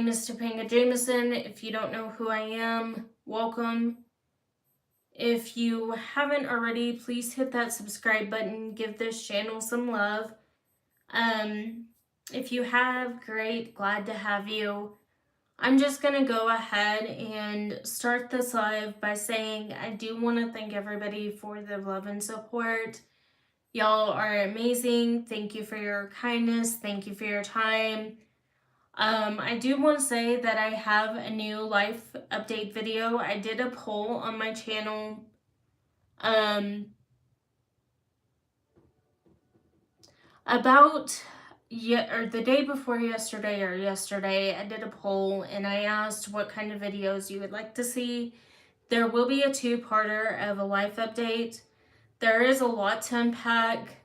is Topanga Jameson. If you don't know who I am, welcome. If you haven't already, please hit that subscribe button. Give this channel some love. If you have, great. Glad to have you. I'm just going to go ahead and start this live by saying I do want to thank everybody for the love and support. Y'all are amazing. Thank you for your kindness. Thank you for your time. I do want to say that I have a new life update video. I did a poll on my channel about the day before yesterday. I did a poll and I asked what kind of videos you would like to see. There will be a two-parter of a life update. There is a lot to unpack,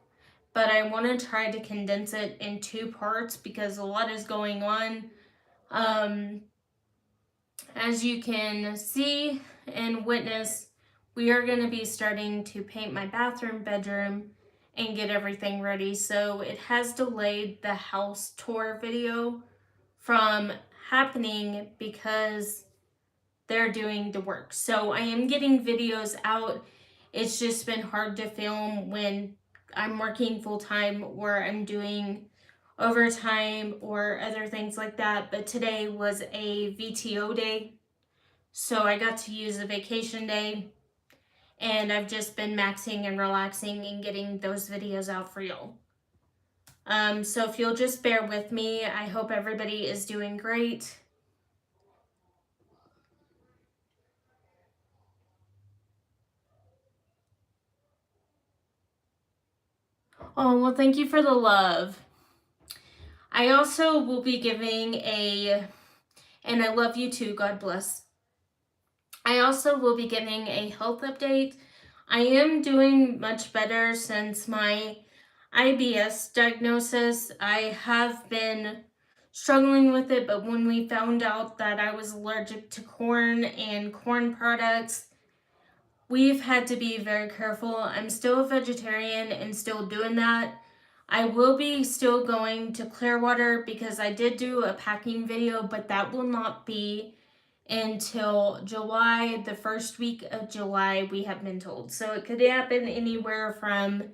but I want to try to condense it in two parts because a lot is going on. As you can see and witness, we are going to be starting to paint my bedroom, and get everything ready. So it has delayed the house tour video from happening because they're doing the work. So I am getting videos out. It's just been hard to film when I'm working full-time or I'm doing overtime or other things like that. But today was a VTO day, so I got to use a vacation day, and I've just been maxing and relaxing and getting those videos out for y'all. So if you'll just bear with me, I hope everybody is doing great. Oh, well, thank you for the love. I also will be giving and I love you too, God bless. I also will be giving a health update. I am doing much better since my IBS diagnosis. I have been struggling with it, but when we found out that I was allergic to corn and corn products, we've had to be very careful. I'm still a vegetarian and still doing that. I will be still going to Clearwater because I did do a packing video, but that will not be until July, the first week of July, we have been told. So it could happen anywhere from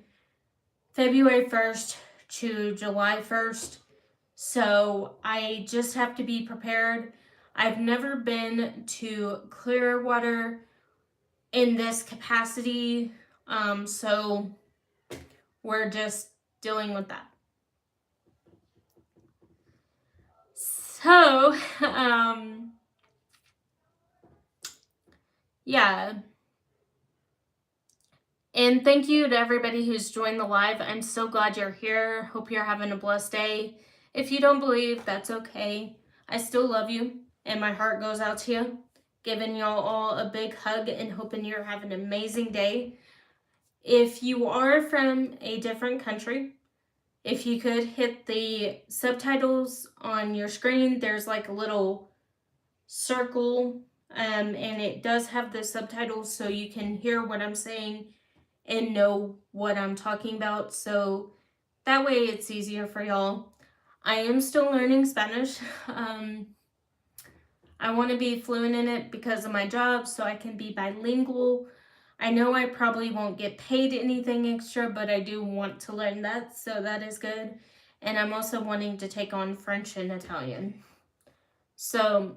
February 1st to July 1st. So I just have to be prepared. I've never been to Clearwater in this capacity, so we're just dealing with that. So, yeah. And thank you to everybody who's joined the live. I'm so glad you're here. Hope you're having a blessed day. If you don't believe, that's okay. I still love you, and my heart goes out to you. Giving y'all all a big hug and hoping you're having an amazing day. If you are from a different country, if you could hit the subtitles on your screen, there's like a little circle, and it does have the subtitles so you can hear what I'm saying and know what I'm talking about. So that way it's easier for y'all. I am still learning Spanish. I want to be fluent in it because of my job, so I can be bilingual. I know I probably won't get paid anything extra, but I do want to learn that, so that is good. And I'm also wanting to take on French and Italian. So,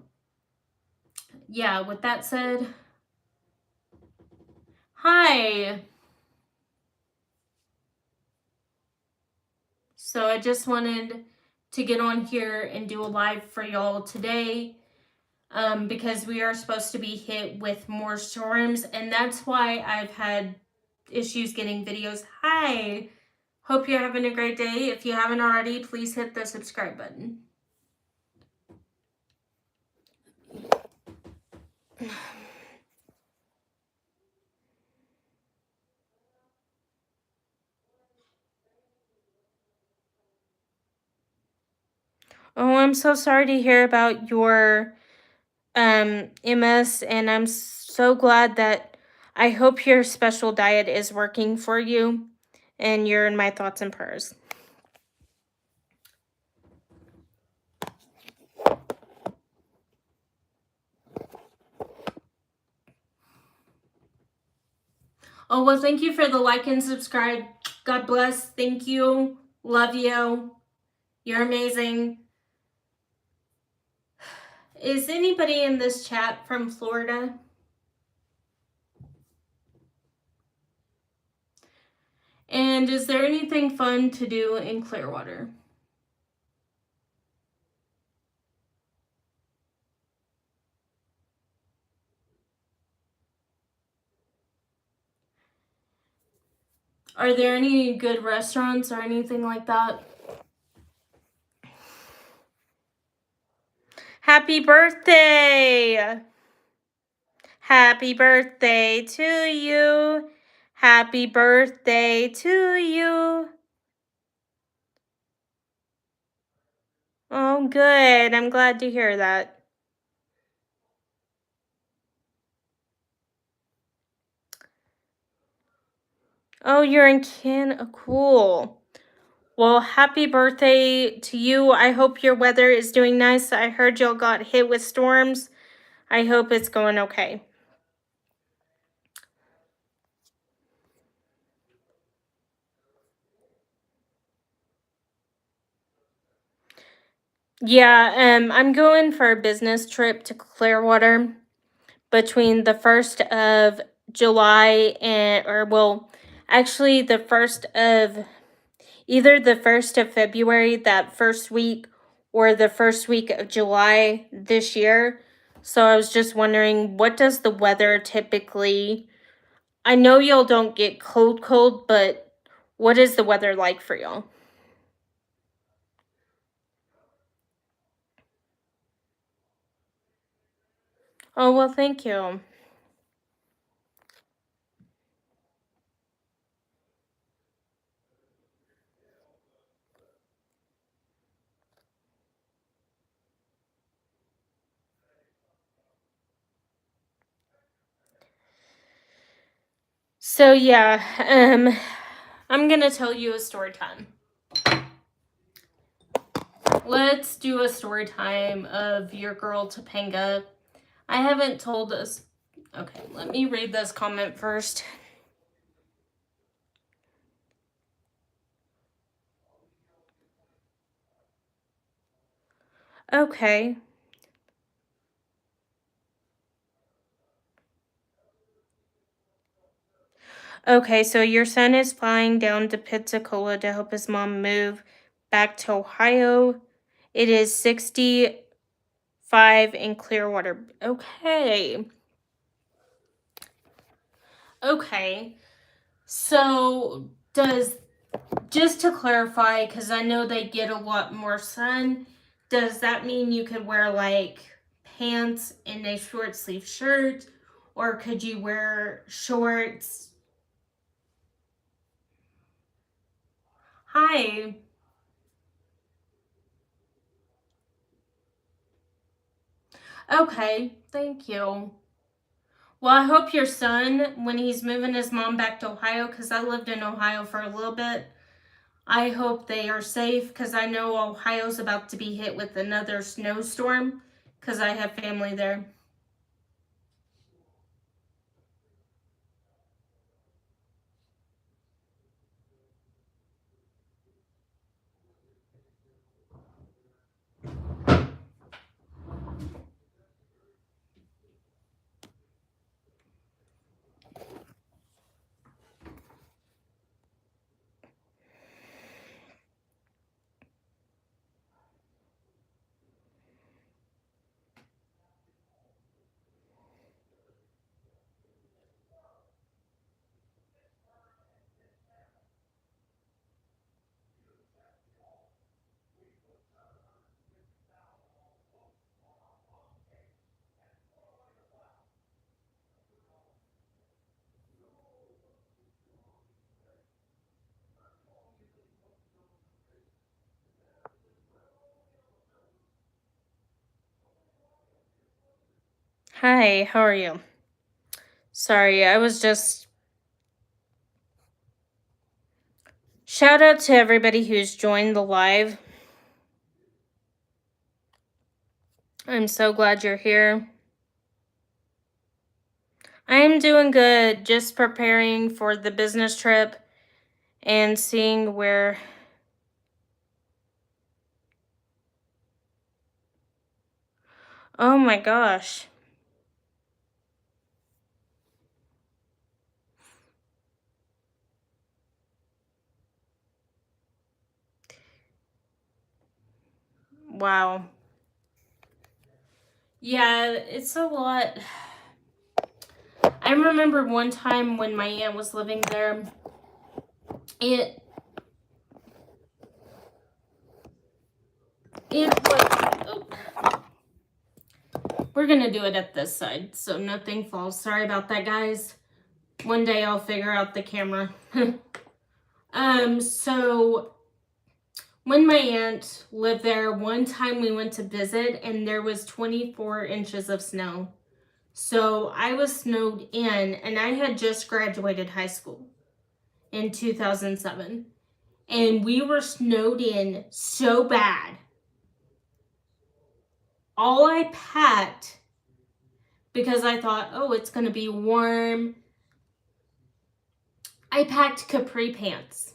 yeah, with that said, hi! So I just wanted to get on here and do a live for y'all today. Because we are supposed to be hit with more storms, and that's why I've had issues getting videos. Hi! Hope you're having a great day. If you haven't already, please hit the subscribe button. Oh, I'm so sorry to hear about your MS, and I'm so glad that I hope your special diet is working for you, and you're in my thoughts and prayers. Oh, well, thank you for the like and subscribe. God bless. Thank you. Love you. You're amazing. Is anybody in this chat from Florida? And is there anything fun to do in Clearwater? Are there any good restaurants or anything like that? Happy birthday! Happy birthday to you. Happy birthday to you. Oh, good. I'm glad to hear that. Oh, you're in Canada. Cool. Well, happy birthday to you. I hope your weather is doing nice. I heard y'all got hit with storms. I hope it's going okay. Yeah, I'm going for a business trip to Clearwater between the 1st of July actually the 1st of either the 1st of February, that first week, or the first week of July this year. So I was just wondering, what does the weather typically, I know y'all don't get cold, but what is the weather like for y'all? Oh, well, thank you. So yeah, I'm gonna tell you a story time. Let's do a story time of your girl Topanga. I haven't told us. Okay, let me read this comment first. Okay. Okay, so your son is flying down to Pensacola to help his mom move back to Ohio. It is 65 in Clearwater. Okay. Okay. So, just to clarify, because I know they get a lot more sun, does that mean you could wear like pants and a short sleeve shirt? Or could you wear shorts? Hi. Okay, thank you. Well, I hope your son, when he's moving his mom back to Ohio, because I lived in Ohio for a little bit, I hope they are safe, because I know Ohio's about to be hit with another snowstorm, because I have family there. Hi, how are you? Sorry, I was just. Shout out to everybody who's joined the live. I'm so glad you're here. I'm I'm doing good, just preparing for the business trip and seeing where. Oh my gosh. Wow. Yeah, it's a lot. I remember one time when my aunt was living there, it it was. Oh, we're gonna do it at this side so nothing falls. Sorry about that, guys. One day I'll figure out the camera. So when my aunt lived there, one time we went to visit and there was 24 inches of snow. So I was snowed in, and I had just graduated high school in 2007. And we were snowed in so bad. All I packed, because I thought, oh, it's going to be warm, I packed capri pants.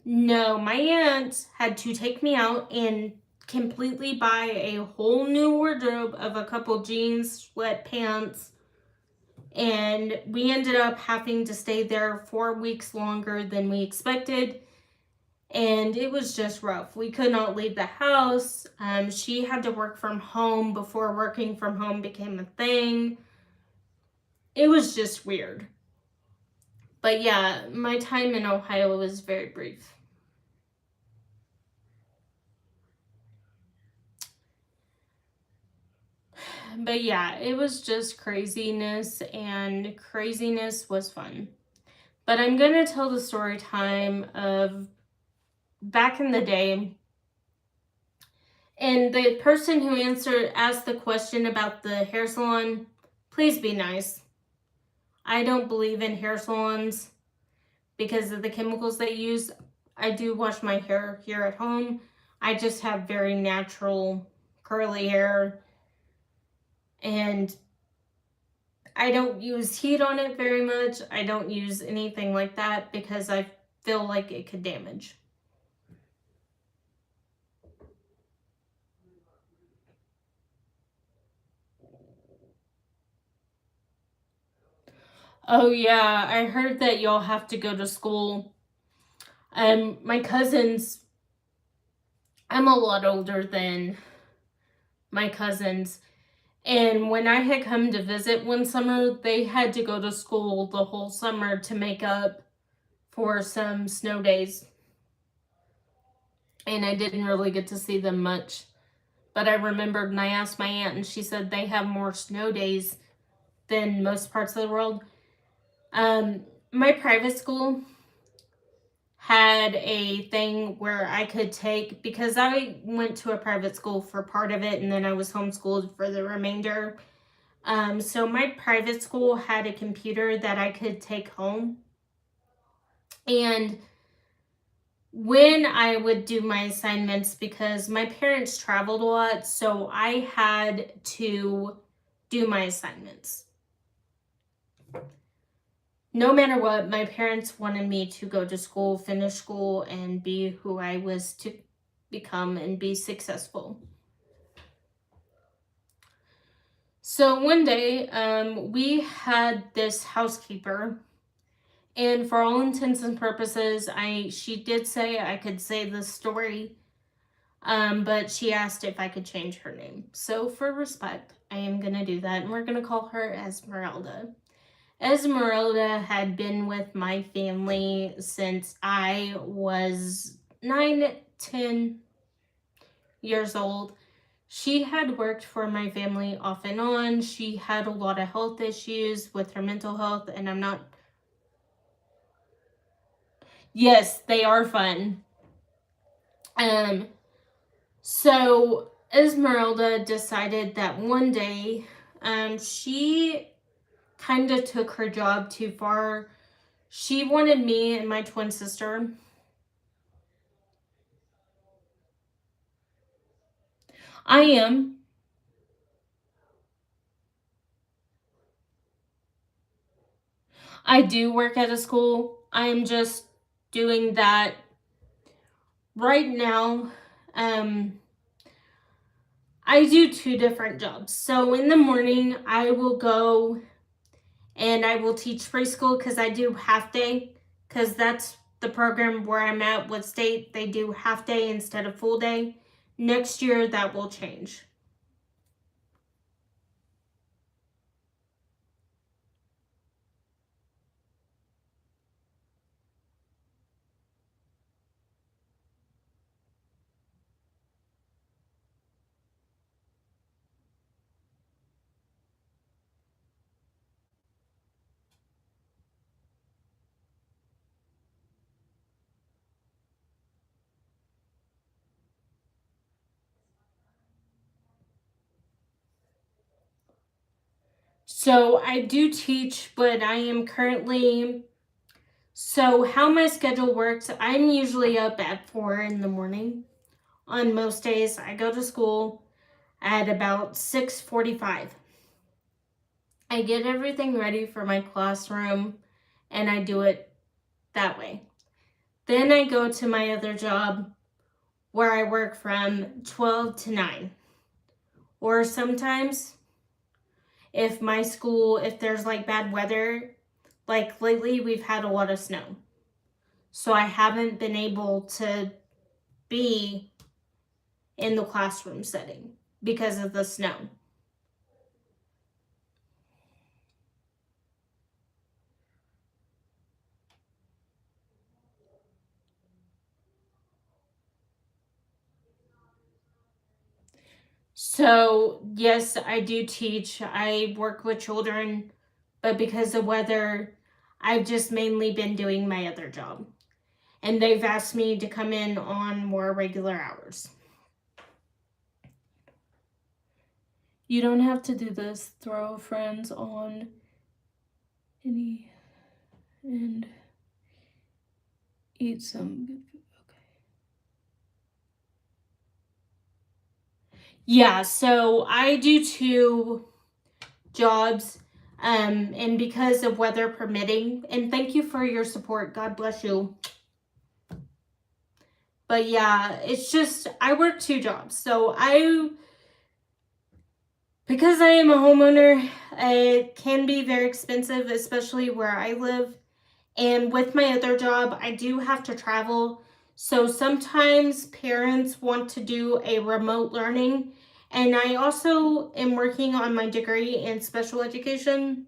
No, my aunt had to take me out and completely buy a whole new wardrobe of a couple jeans, sweatpants, and we ended up having to stay there 4 weeks longer than we expected, and it was just rough. We could not leave the house. She had to work from home before working from home became a thing. It was just weird. But yeah, my time in Ohio was very brief. But yeah, it was just craziness, and craziness was fun. But I'm going to tell the story time of back in the day. And the person who asked the question about the hair salon, please be nice. I don't believe in hair salons because of the chemicals they use. I do wash my hair here at home. I just have very natural curly hair, and I don't use heat on it very much. I don't use anything like that because I feel like it could damage. Oh yeah, I heard that y'all have to go to school. My cousins, I'm a lot older than my cousins. And when I had come to visit one summer, they had to go to school the whole summer to make up for some snow days. And I didn't really get to see them much. But I remembered, and I asked my aunt, and she said they have more snow days than most parts of the world. My private school had a thing where I could take, because I went to a private school for part of it and then I was homeschooled for the remainder. So my private school had a computer that I could take home. And when I would do my assignments, because my parents traveled a lot, so I had to do my assignments. No matter what, my parents wanted me to go to school, finish school, and be who I was to become and be successful. So one day, we had this housekeeper, and for all intents and purposes, she did say I could say the story, but she asked if I could change her name. So for respect, I am gonna do that, and we're gonna call her Esmeralda. Esmeralda had been with my family since I was 9, 10 years old. She had worked for my family off and on. She had a lot of health issues with her mental health, and I'm not. Yes, they are fun. So Esmeralda decided that one day, she kind of took her job too far. She wanted me and my twin sister. I am. I do work at a school. I am just doing that right now. I do 2 different jobs. So in the morning, I will go and I will teach preschool because I do half day, because that's the program where I'm at with state. They do half day instead of full day. Next year, that will change. So I do teach, but I am currently, so how my schedule works, I'm usually up at 4 in the morning. On most days, I go to school at about 6:45. I get everything ready for my classroom and I do it that way. Then I go to my other job where I work from 12 to 9. Or sometimes if there's like bad weather, like lately we've had a lot of snow. So I haven't been able to be in the classroom setting because of the snow. So, yes, I do teach. I work with children, but because of weather, I've just mainly been doing my other job. And they've asked me to come in on more regular hours. You don't have to do this. Throw friends on any and eat some good food. Okay. Yeah, so I do 2 jobs, and because of weather permitting, and thank you for your support. God bless you. But yeah, it's just I work 2 jobs. So because I am a homeowner, it can be very expensive, especially where I live. And with my other job, I do have to travel. So sometimes parents want to do a remote learning. And I also am working on my degree in special education.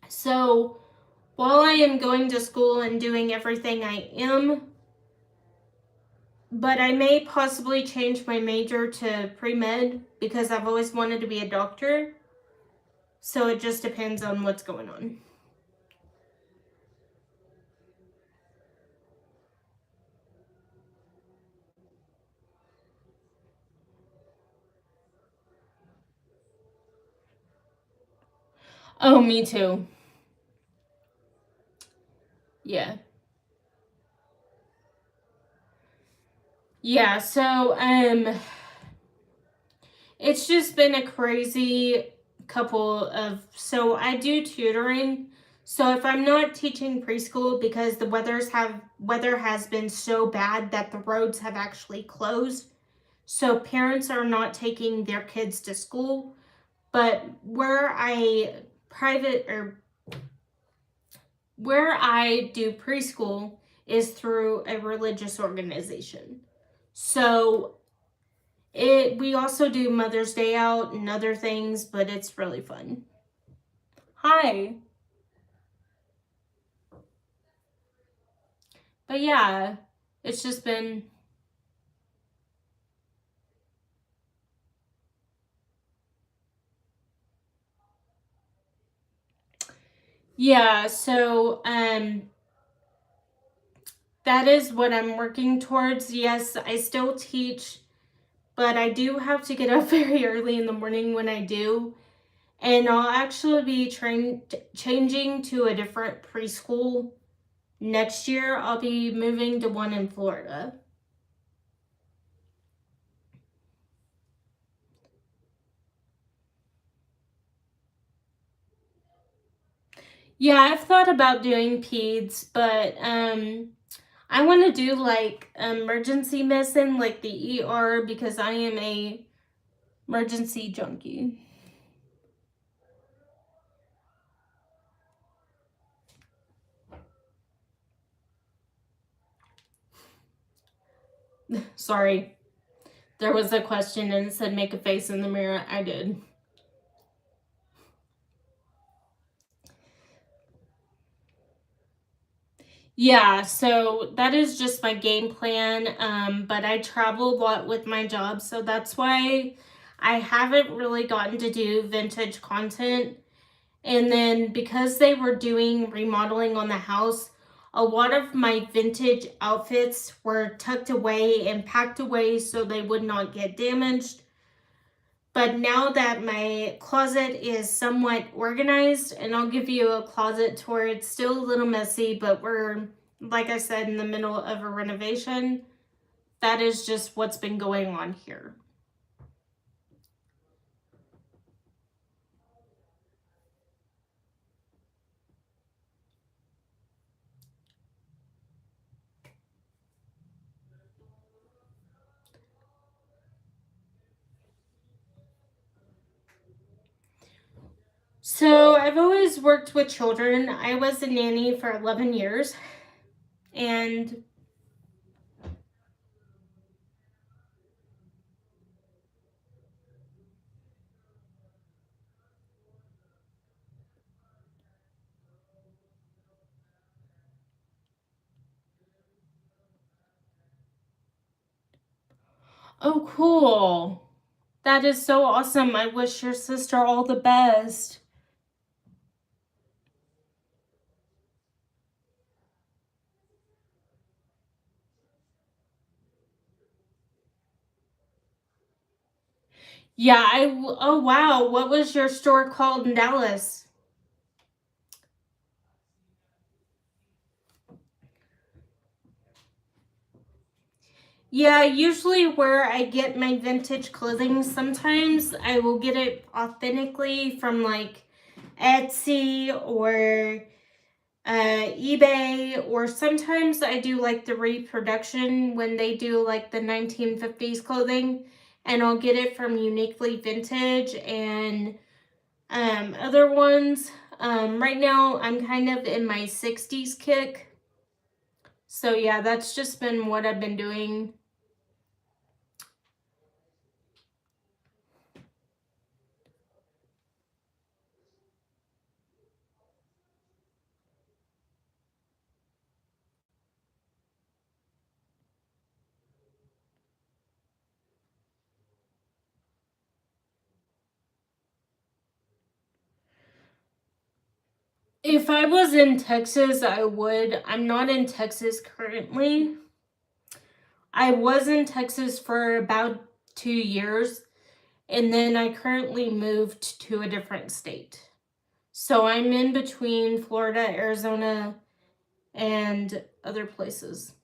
So while I am going to school and doing everything I am, but I may possibly change my major to pre-med because I've always wanted to be a doctor. So it just depends on what's going on. Oh, me too. Yeah. Yeah, so it's just been a crazy couple of, so I do tutoring. So if I'm not teaching preschool because the weather has been so bad that the roads have actually closed, so parents are not taking their kids to school. But private or where I do preschool is through a religious organization. So we also do Mother's Day out and other things, but it's really fun. Hi. But yeah, it's just been, yeah, so that is what I'm working towards. Yes, I still teach, but I do have to get up very early in the morning when I do. And I'll actually be changing to a different preschool next year. I'll be moving to one in Florida. Yeah, I've thought about doing peds, but I want to do like emergency medicine, like the ER, because I am a emergency junkie. Sorry. There was a question and it said make a face in the mirror. I did. Yeah, so that is just my game plan. But I travel a lot with my job, so that's why I haven't really gotten to do vintage content. And then because they were doing remodeling on the house, a lot of my vintage outfits were tucked away and packed away so they would not get damaged. But now that my closet is somewhat organized, and I'll give you a closet tour, it's still a little messy, but we're, like I said, in the middle of a renovation. That is just what's been going on here. So I've always worked with children. I was a nanny for 11 years. And oh, cool. That is so awesome. I wish your sister all the best. Yeah, oh wow, what was your store called in Dallas? Yeah, usually where I get my vintage clothing, sometimes I will get it authentically from like Etsy or eBay, or sometimes I do like the reproduction when they do like the 1950s clothing, and I'll get it from Uniquely Vintage and other ones. Right now I'm kind of in my 60s kick. So yeah, that's just been what I've been doing. If I was in Texas, I would. I'm not in Texas currently. I was in Texas for about 2 years, and then I currently moved to a different state. So I'm in between Florida, Arizona, and other places.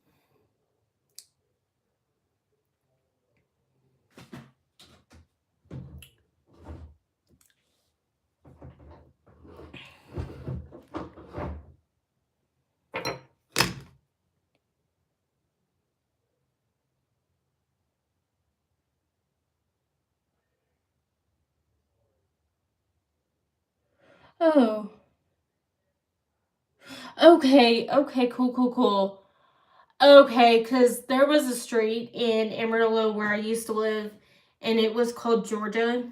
Oh, okay, cool. Okay, because there was a street in Amarillo where I used to live, and it was called Georgia.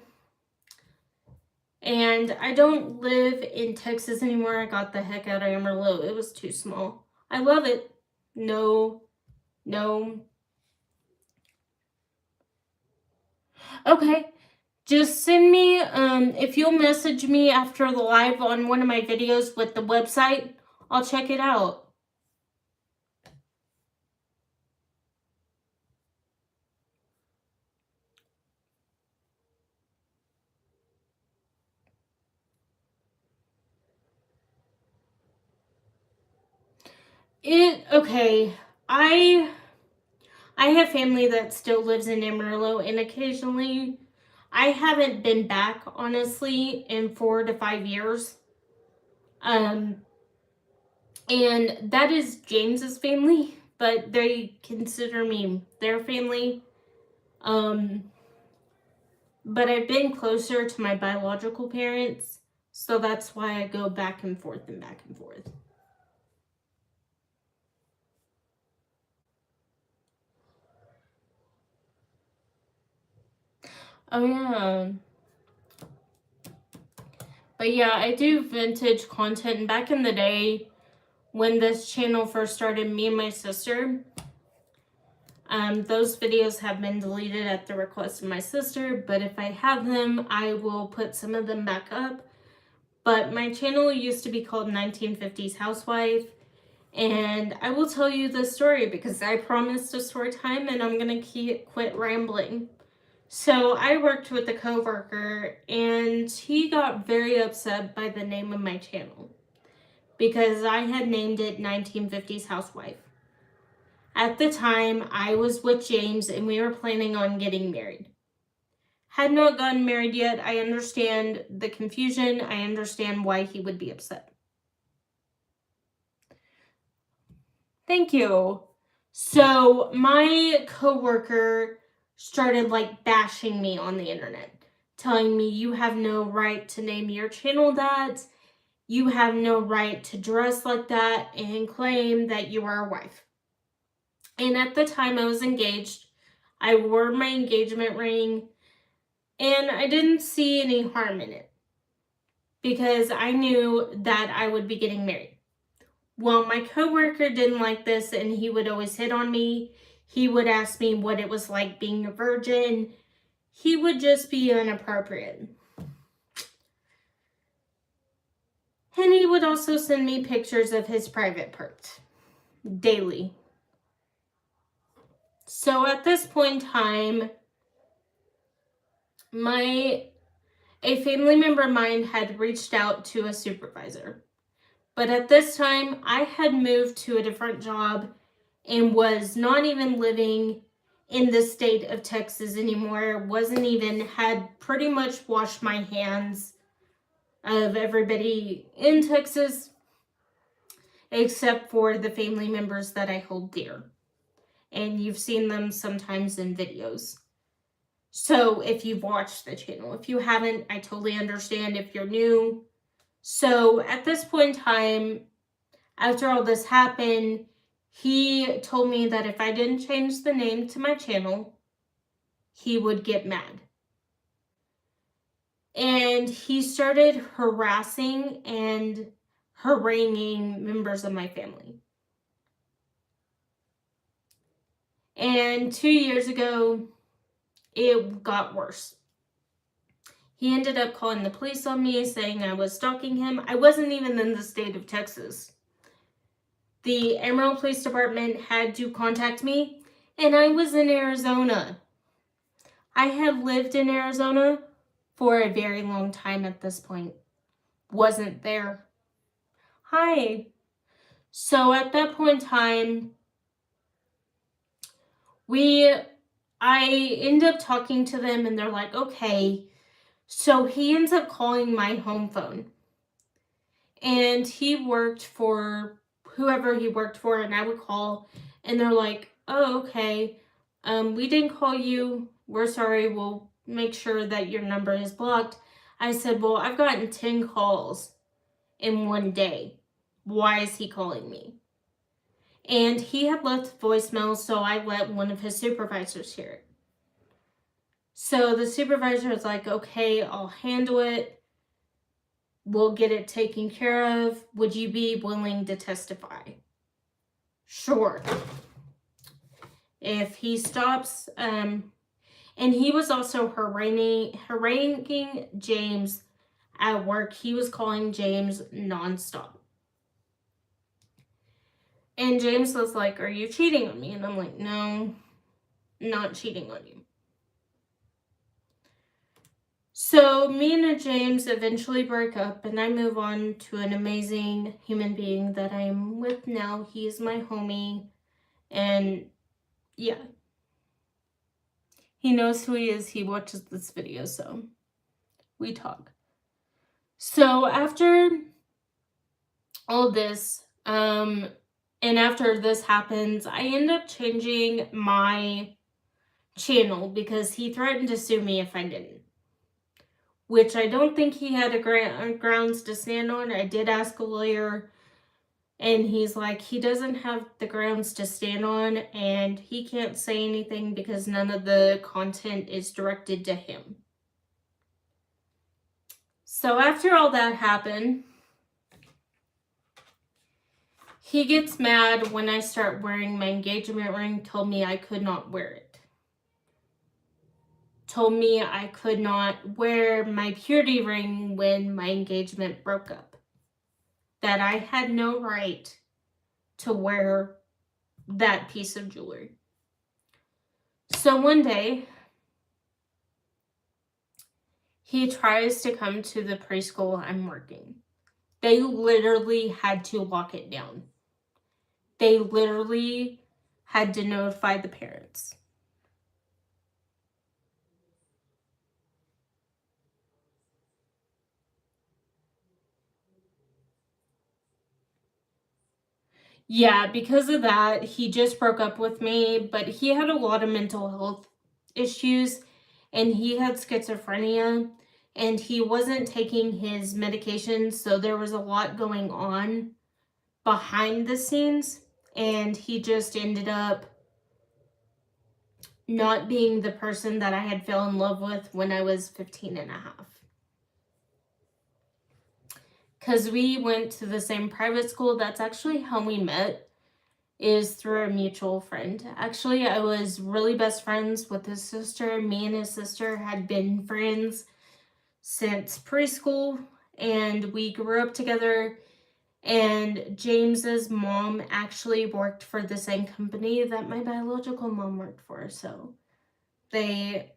And I don't live in Texas anymore. I got the heck out of Amarillo. It was too small. I love it. No, no. Okay. Just send me, if you'll message me after the live on one of my videos with the website, I'll check it out. Okay. I I have family that still lives in Amarillo, and occasionally I haven't been back honestly in 4 to 5 years. And that is James's family, but they consider me their family. But I've been closer to my biological parents, so that's why I go back and forth and back and forth. Oh, yeah. But yeah, I do vintage content. And back in the day, when this channel first started, me and my sister, those videos have been deleted at the request of my sister, but if I have them, I will put some of them back up. But my channel used to be called 1950s Housewife, and I will tell you the story because I promised a story time and I'm gonna quit rambling. So I worked with a coworker and he got very upset by the name of my channel because I had named it 1950s Housewife. At the time, I was with James and we were planning on getting married. Had not gotten married yet. I understand the confusion. I understand why he would be upset. Thank you. So my coworker started like bashing me on the internet, telling me you have no right to name your channel that, you have no right to dress like that and claim that you are a wife. And at the time I was engaged, I wore my engagement ring and I didn't see any harm in it because I knew that I would be getting married. Well, my coworker didn't like this and he would always hit on me. He would ask me what it was like being a virgin. He would just be inappropriate. And he would also send me pictures of his private parts daily. So at this point in time, a family member of mine had reached out to a supervisor. But at this time, I had moved to a different job and was not even living in the state of Texas anymore. Had pretty much washed my hands of everybody in Texas, except for the family members that I hold dear. And you've seen them sometimes in videos. So if you've watched the channel, if you haven't, I totally understand if you're new. So at this point in time, after all this happened, he told me that if I didn't change the name to my channel, he would get mad. And he started harassing and haranguing members of my family. And 2 years ago, it got worse. He ended up calling the police on me, saying I was stalking him. I wasn't even in the state of Texas. The Amarillo Police Department had to contact me, and I was in Arizona. I had lived in Arizona for a very long time at this point. Wasn't there. Hi. So at that point in time, I end up talking to them and they're like, okay. So he ends up calling my home phone. And he worked for whoever he worked for, and I would call and they're like, oh, okay. We didn't call you. We're sorry. We'll make sure that your number is blocked. I said, well, I've gotten 10 calls in one day. Why is he calling me? And he had left voicemail, so I let one of his supervisors hear it. So the supervisor was like, okay, I'll handle it. We'll get it taken care of. Would you be willing to testify? Sure. If he stops, and he was also haranguing James at work. He was calling James nonstop. And James was like, are you cheating on me? And I'm like, no, not cheating on you. So me and James eventually break up and I move on to an amazing human being that I'm with now. He is my homie. And yeah. He knows who he is. He watches this video, so we talk. So after all this. And after this happens, I end up changing my channel because he threatened to sue me if I didn't. Which I don't think he had grounds to stand on. I did ask a lawyer, and he's like, he doesn't have the grounds to stand on, and he can't say anything because none of the content is directed to him. So after all that happened, he gets mad when I start wearing my engagement ring, told me I could not wear it. Told me I could not wear my purity ring when my engagement broke up. That I had no right to wear that piece of jewelry. So one day, he tries to come to the preschool I'm working. They literally had to lock it down. They literally had to notify the parents. Yeah, because of that, he just broke up with me, but he had a lot of mental health issues, and he had schizophrenia, and he wasn't taking his medications, so there was a lot going on behind the scenes, and he just ended up not being the person that I had fell in love with when I was 15 and a half. Because we went to the same private school. That's actually how we met, is through a mutual friend. Actually, I was really best friends with his sister. Me and his sister had been friends since preschool, and we grew up together. And James's mom actually worked for the same company that my biological mom worked for. So they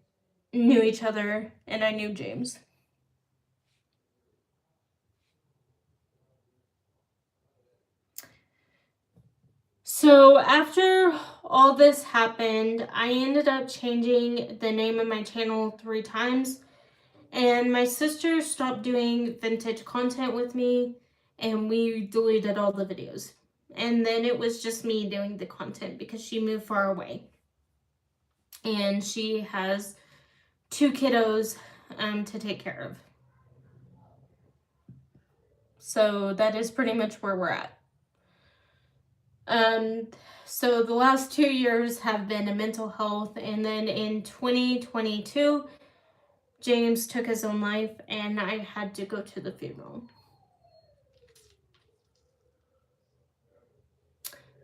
knew each other, and I knew James. So after all this happened, I ended up changing the name of my channel 3 times, and my sister stopped doing vintage content with me, and we deleted all the videos. And then it was just me doing the content because she moved far away. And she has 2 kiddos to take care of. So that is pretty much where we're at. So the last 2 years have been a mental health, and then in 2022, James took his own life, and I had to go to the funeral.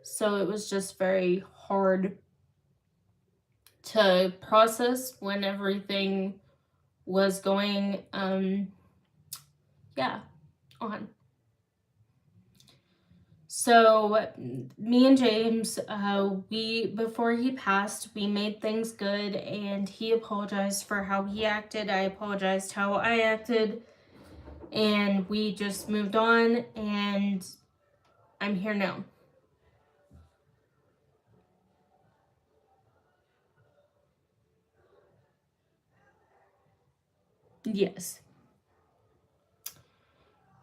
So it was just very hard to process when everything was going, on. So me and James, before he passed, we made things good, and he apologized for how he acted. I apologized how I acted, and we just moved on, and I'm here now. Yes.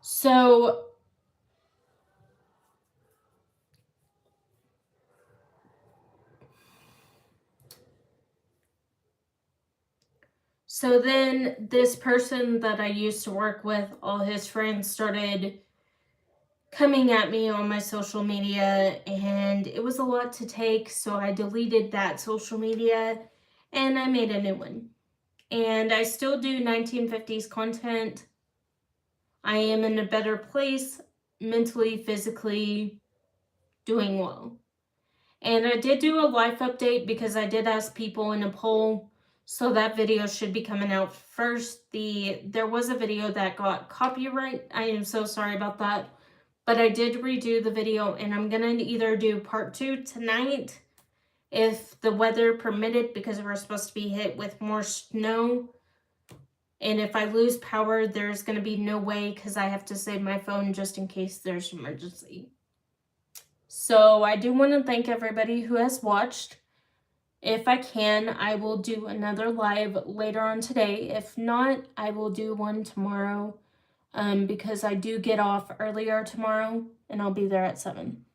So then this person that I used to work with, all his friends started coming at me on my social media, and it was a lot to take, so I deleted that social media and I made a new one. And I still do 1950s content. I am in a better place mentally, physically, doing well. And I did do a life update because I did ask people in a poll, so that video should be coming out first. There was a video that got copyright. I am so sorry about that. But I did redo the video, and I'm going to either do part 2 tonight if the weather permitted, because we're supposed to be hit with more snow. And if I lose power, there's going to be no way, because I have to save my phone just in case there's an emergency. So I do want to thank everybody who has watched. If I can, I will do another live later on today. If not, I will do one tomorrow. because I do get off earlier tomorrow, and I'll be there at 7.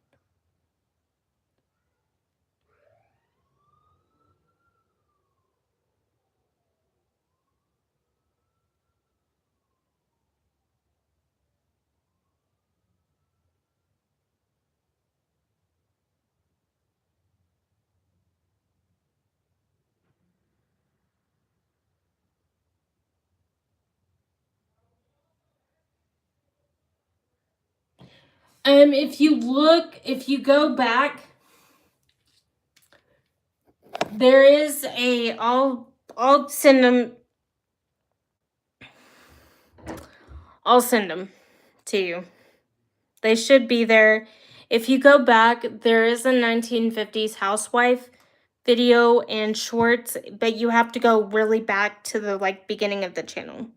If you go back, there is I'll send them. I'll send them to you. They should be there. If you go back, there is a 1950s housewife video and shorts, but you have to go really back to the beginning of the channel.